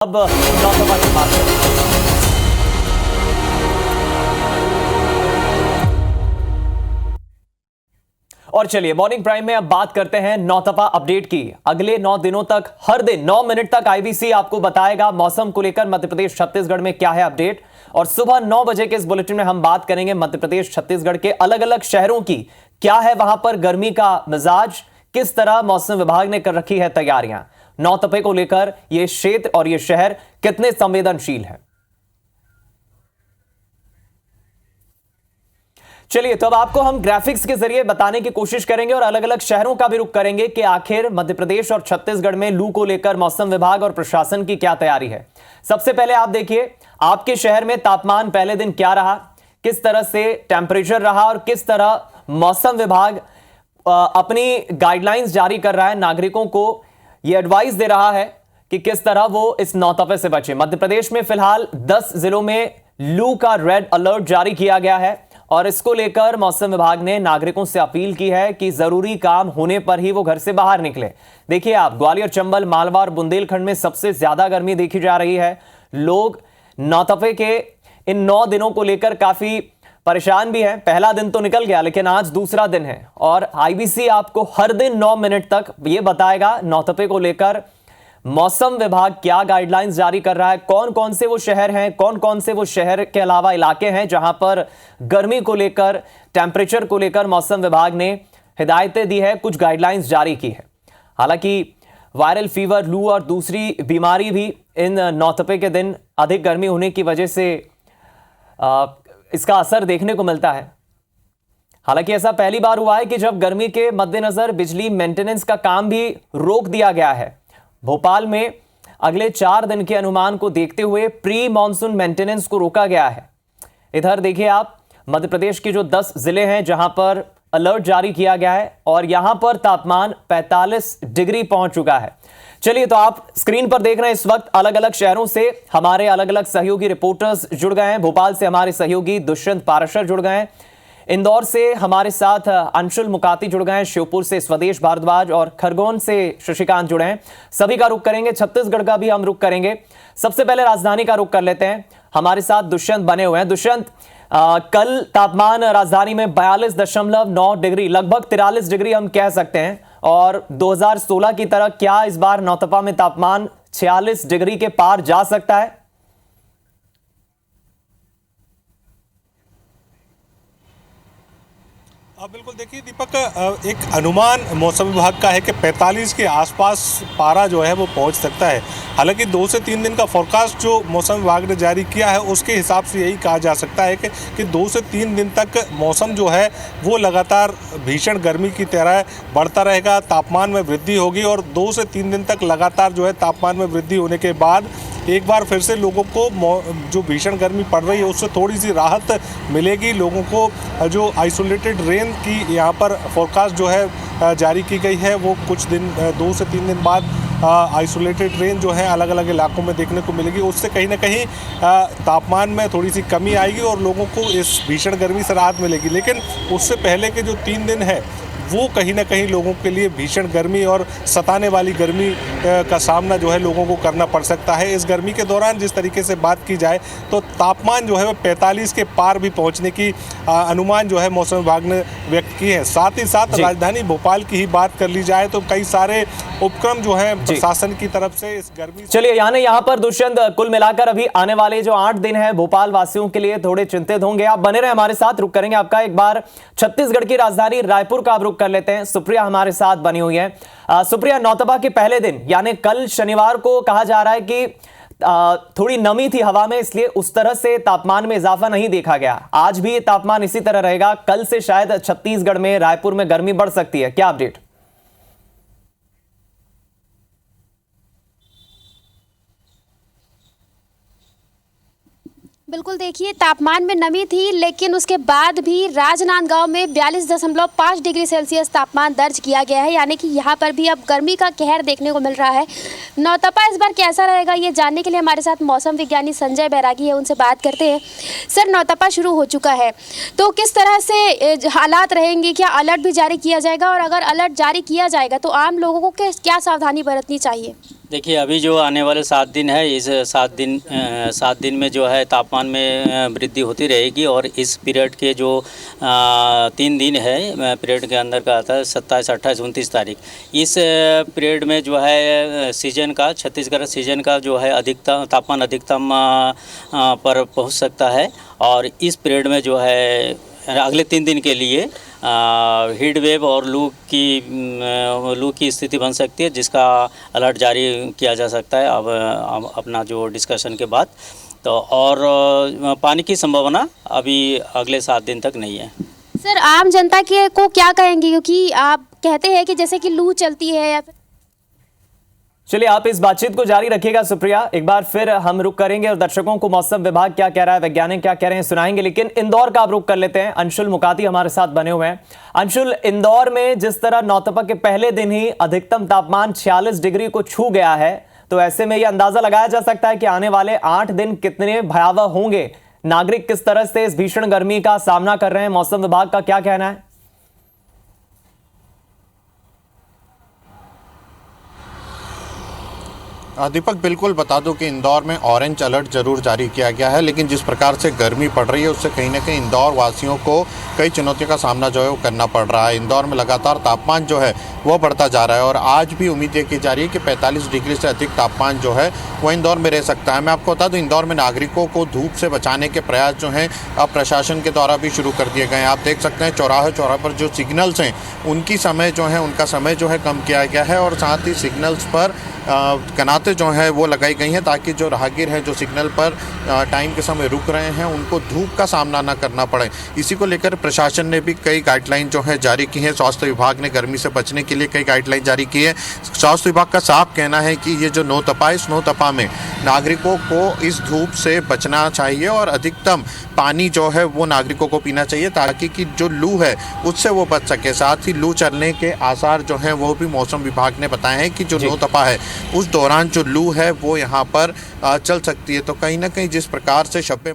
अब नौतपा की बात करें। और चलिए मॉर्निंग प्राइम में अब बात करते हैं नौतपा अपडेट की। अगले 9 दिनों तक हर दिन 9 मिनट तक आईबीसी आपको बताएगा मौसम को लेकर मध्य प्रदेश छत्तीसगढ़ में क्या है अपडेट। और सुबह 9 बजे के इस बुलेटिन में हम बात करेंगे मध्य प्रदेश छत्तीसगढ़ के अलग अलग शहरों की क्या है वहां पर गर्मी का मिजाज, किस तरह मौसम विभाग ने कर रखी है तैयारियां, नौतपे को लेकर यह क्षेत्र और यह शहर कितने संवेदनशील है। चलिए तो अब आपको हम ग्राफिक्स के जरिए बताने की कोशिश करेंगे और अलग अलग शहरों का भी रुख करेंगे कि आखिर मध्य प्रदेश और छत्तीसगढ़ में लू को लेकर मौसम विभाग और प्रशासन की क्या तैयारी है। सबसे पहले आप देखिए आपके शहर में तापमान पहले दिन क्या रहा, किस तरह से टेम्परेचर रहा और किस तरह मौसम विभाग अपनी गाइडलाइंस जारी कर रहा है, नागरिकों को यह एडवाइस दे रहा है कि किस तरह वो इस नौतपे से बचे। मध्य प्रदेश में फिलहाल 10 जिलों में लू का रेड अलर्ट जारी किया गया है और इसको लेकर मौसम विभाग ने नागरिकों से अपील की है कि जरूरी काम होने पर ही वो घर से बाहर निकले। देखिए आप ग्वालियर, चंबल, मालवा और बुंदेलखंड में सबसे ज्यादा गर्मी देखी जा रही है। लोग नौतपे के इन 9 दिनों को लेकर काफी परेशान भी है। पहला दिन तो निकल गया लेकिन आज दूसरा दिन है और आईबीसी आपको हर दिन 9 मिनट तक यह बताएगा नौतपे को लेकर मौसम विभाग क्या गाइडलाइंस जारी कर रहा है, कौन कौन से वो शहर हैं, कौन कौन से वो शहर के अलावा इलाके हैं जहां पर गर्मी को लेकर, टेम्परेचर को लेकर मौसम विभाग ने हिदायतें दी है, कुछ गाइडलाइंस जारी की है। हालांकि वायरल फीवर, लू और दूसरी बीमारी भी इन नौतपे के दिन अधिक गर्मी होने की वजह से इसका असर देखने को मिलता है। हालांकि ऐसा पहली बार हुआ है कि जब गर्मी के मद्देनजर बिजली मेंटेनेंस का काम भी रोक दिया गया है। भोपाल में अगले 4 दिन के अनुमान को देखते हुए प्री मॉनसून मेंटेनेंस को रोका गया है। इधर देखिए आप मध्य प्रदेश के जो 10 जिले हैं जहां पर अलर्ट जारी किया गया है और यहां पर तापमान 45 डिग्री पहुंच चुका है। चलिए तो आप स्क्रीन पर देख रहे हैं इस वक्त अलग अलग शहरों से हमारे अलग अलग सहयोगी रिपोर्टर्स जुड़ गए हैं। भोपाल से हमारे सहयोगी दुष्यंत पाराशर जुड़ गए हैं, इंदौर से हमारे साथ अंशुल मुकाती जुड़ गए हैं, शिवपुर से स्वदेश भारद्वाज और खरगोन से शशिकांत जुड़े हैं। सभी का रुख करेंगे, छत्तीसगढ़ का भी हम रुख करेंगे। सबसे पहले राजधानी का रुख कर लेते हैं, हमारे साथ दुष्यंत बने हुए हैं। दुष्यंत, कल तापमान राजधानी में 42.9 डिग्री, लगभग 43 डिग्री हम कह सकते हैं और 2016 की तरह क्या इस बार नौतपा में तापमान 46 डिग्री के पार जा सकता है? बिल्कुल, देखिए दीपक, एक अनुमान मौसम विभाग का है कि 45 के आसपास पारा जो है वो पहुंच सकता है। हालांकि 2 से 3 दिन का फोरकास्ट जो मौसम विभाग ने जारी किया है उसके हिसाब से यही कहा जा सकता है कि 2 से 3 दिन तक मौसम जो है वो लगातार भीषण गर्मी की तरह बढ़ता रहेगा, तापमान में वृद्धि होगी और 2 से 3 दिन तक लगातार जो है तापमान में वृद्धि होने के बाद एक बार फिर से लोगों को जो भीषण गर्मी पड़ रही है उससे थोड़ी सी राहत मिलेगी। लोगों को जो आइसोलेटेड रेन की यहाँ पर फोरकास्ट जो है जारी की गई है वो कुछ दिन 2 से 3 दिन बाद आइसोलेटेड रेन जो है अलग अलग इलाकों में देखने को मिलेगी। उससे कहीं ना कहीं तापमान में थोड़ी सी कमी आएगी और लोगों को इस भीषण गर्मी से राहत मिलेगी। लेकिन उससे पहले के जो 3 दिन है वो कहीं ना कहीं लोगों के लिए भीषण गर्मी और सताने वाली गर्मी का सामना जो है लोगों को करना पड़ सकता है। इस गर्मी के दौरान जिस तरीके से बात की जाए तो तापमान जो है वह 45 के पार भी पहुंचने की अनुमान जो है मौसम विभाग ने व्यक्त की है। साथ ही साथ राजधानी भोपाल की ही बात कर ली जाए तो कई सारे उपक्रम जो है प्रशासन की तरफ से इस गर्मी। चलिए यहाँ पर दुष्यंत, कुल मिलाकर अभी आने वाले जो 8 दिन है भोपाल वासियों के लिए थोड़े चिंतित होंगे। आप बने रहे हमारे साथ, रुक करेंगे आपका एक बार छत्तीसगढ़ की राजधानी रायपुर का रुक कर लेते हैं। सुप्रिया हमारे साथ बनी हुई है। सुप्रिया, नौतपा के पहले दिन यानी कल शनिवार को कहा जा रहा है कि थोड़ी नमी थी हवा में, इसलिए उस तरह से तापमान में इजाफा नहीं देखा गया। आज भी ये तापमान इसी तरह रहेगा, कल से शायद छत्तीसगढ़ में, रायपुर में गर्मी बढ़ सकती है, क्या अपडेट? बिल्कुल, देखिए तापमान में नमी थी लेकिन उसके बाद भी राजनांदगांव में 42.5 डिग्री सेल्सियस तापमान दर्ज किया गया है, यानी कि यहाँ पर भी अब गर्मी का कहर देखने को मिल रहा है। नौतपा इस बार कैसा रहेगा ये जानने के लिए हमारे साथ मौसम विज्ञानी संजय बैरागी है, उनसे बात करते हैं। सर, नौतपा शुरू हो चुका है तो किस तरह से हालात रहेंगे, क्या अलर्ट भी जारी किया जाएगा और अगर अलर्ट जारी किया जाएगा तो आम लोगों को क्या सावधानी बरतनी चाहिए? देखिए, अभी जो आने वाले 7 दिन है, इस 7 दिन में जो है तापमान में वृद्धि होती रहेगी। और इस पीरियड के जो 3 दिन है पीरियड के अंदर का आता है 27, 28, 29 तारीख। इस पीरियड में जो है सीजन का, छत्तीसगढ़ सीजन का जो है अधिकतम तापमान अधिकतम पर पहुंच सकता है। और इस पीरियड में जो है अगले 3 दिन के लिए हीट वेव और लू की स्थिति बन सकती है, जिसका अलर्ट जारी किया जा सकता है अब अपना जो डिस्कशन के बाद। तो और पानी की संभावना अभी अगले 7 दिन तक नहीं है। सर, आम जनता के को क्या कहेंगे, क्योंकि आप कहते हैं कि जैसे कि लू चलती है या फिर। चलिए, आप इस बातचीत को जारी रखिएगा सुप्रिया। एक बार फिर हम रुक करेंगे और दर्शकों को मौसम विभाग क्या कह रहा है, वैज्ञानिक क्या कह रहे हैं सुनाएंगे, लेकिन इंदौर का आप रुक कर लेते हैं। अंशुल मुकाती हमारे साथ बने हुए हैं। अंशुल, इंदौर में जिस तरह नौतपा के पहले दिन ही अधिकतम तापमान 46 डिग्री को छू गया है, तो ऐसे में यह अंदाजा लगाया जा सकता है कि आने वाले 8 दिन कितने भयावह होंगे। नागरिक किस तरह से इस भीषण गर्मी का सामना कर रहे हैं, मौसम विभाग का क्या कहना है? दीपक, बिल्कुल बता दूं कि इंदौर में ऑरेंज अलर्ट जरूर जारी किया गया है, लेकिन जिस प्रकार से गर्मी पड़ रही है उससे कहीं ना कहीं इंदौर वासियों को कई चुनौतियों का सामना जो है वो करना पड़ रहा है। इंदौर में लगातार तापमान जो है वो बढ़ता जा रहा है और आज भी उम्मीद ये की जा रही है कि 45 डिग्री से अधिक तापमान जो है वो इंदौर में रह सकता है। मैं आपको बता दूं, इंदौर में नागरिकों को धूप से बचाने के प्रयास जो हैं अब प्रशासन के द्वारा भी शुरू कर दिए गए हैं। आप देख सकते हैं चौराहे पर जो सिग्नल्स हैं उनका समय जो है कम किया गया है और साथ ही सिग्नल्स पर कनाते जो हैं वो लगाई गई हैं ताकि जो राहगीर हैं जो सिग्नल पर टाइम के समय रुक रहे हैं उनको धूप का सामना ना करना पड़े। इसी को लेकर प्रशासन ने भी कई गाइडलाइन जो है जारी की हैं। स्वास्थ्य विभाग ने गर्मी से बचने के लिए कई गाइडलाइन जारी की है। स्वास्थ्य विभाग का साफ कहना है कि ये जो नौतपा, इस नौतपा में नागरिकों को इस धूप से बचना चाहिए और अधिकतम पानी जो है वो नागरिकों को पीना चाहिए ताकि कि जो लू है उससे वो बच सके। साथ ही लू चलने के आसार जो हैं वो भी मौसम विभाग ने बताए हैं कि जो नौतपा है उस दौरान जो लू है वो यहाँ पर चल सकती है। तो कहीं ना कहीं जिस प्रकार से शब्बे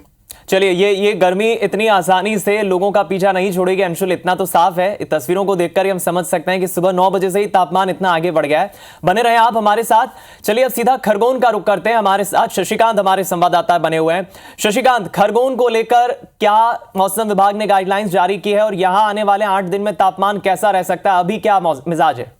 चलिए, ये गर्मी इतनी आसानी से लोगों का पीछा नहीं छोड़ेगी अंशुल, इतना तो साफ है। तस्वीरों को देखकर ही हम समझ सकते हैं कि सुबह 9 बजे से ही तापमान इतना आगे बढ़ गया है। बने रहे आप हमारे साथ। चलिए, अब सीधा खरगोन का रुख करते हैं। हमारे साथ शशिकांत हमारे संवाददाता बने हुए हैं। शशिकांत, खरगोन को लेकर क्या मौसम विभाग ने गाइडलाइंस जारी की है और यहां आने वाले 8 दिन में तापमान कैसा रह सकता है, अभी क्या मिजाज है?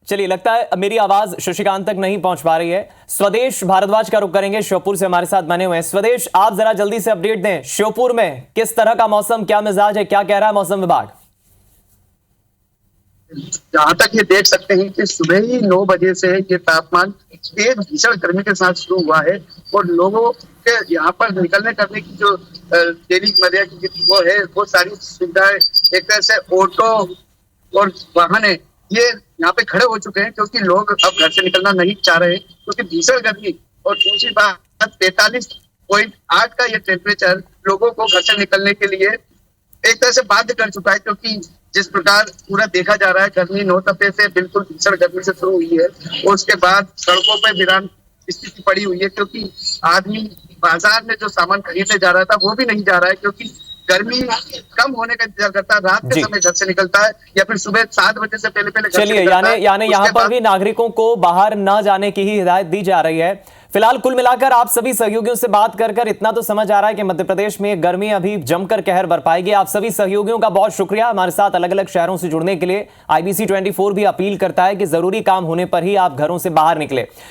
चलिए, लगता है मेरी आवाज शशिकांत तक नहीं पहुंच पा रही है। स्वदेश भारद्वाज का रुख करेंगे, श्योपुर से हमारे साथ बने हुए हैं। स्वदेश, आप जरा जल्दी से अपडेट दें, श्योपुर में किस तरह का मौसम, क्या मिजाज है, क्या कह रहा है मौसम विभाग? जहाँ तक ये देख सकते हैं कि सुबह ही 9 बजे से ये तापमान तेज भीषण गर्मी के साथ शुरू हुआ है और लोगों के यहाँ पर निकलने करने की जो डेली मर्या की वो है वो सारी सुविधाएं, एक तरह से ऑटो और वाहन है ये यहाँ पे खड़े हो चुके हैं क्योंकि लोग अब घर से निकलना नहीं चाह रहे हैं क्योंकि भीषण गर्मी और दूसरी बात 43.8 का ये टेम्परेचर लोगों को घर से निकलने के लिए एक तरह से बाध्य कर चुका है। क्योंकि जिस प्रकार पूरा देखा जा रहा है गर्मी नौतपे से बिल्कुल भीषण गर्मी से शुरू हुई है और उसके बाद सड़कों पर वीरान स्थिति पड़ी हुई है क्योंकि आदमी बाजार में जो सामान खरीदने जा रहा था वो भी नहीं जा रहा है क्योंकि गर्मी कम होने का इंतजार करता है, रात के समय घर से निकलता है या फिर सुबह 7 बजे से पहले चलिए, यानी यहाँ पर भी नागरिकों को बाहर न जाने की ही हिदायत दी जा रही है। फिलहाल कुल मिलाकर आप सभी सहयोगियों से बात कर इतना तो समझ आ रहा है कि मध्य प्रदेश में गर्मी अभी जमकर कहर बरपाएगी। आप सभी सहयोगियों का बहुत शुक्रिया हमारे साथ अलग अलग शहरों से जुड़ने के लिए। IBC 24 भी अपील करता है कि जरूरी काम होने पर ही आप घरों से बाहर निकले।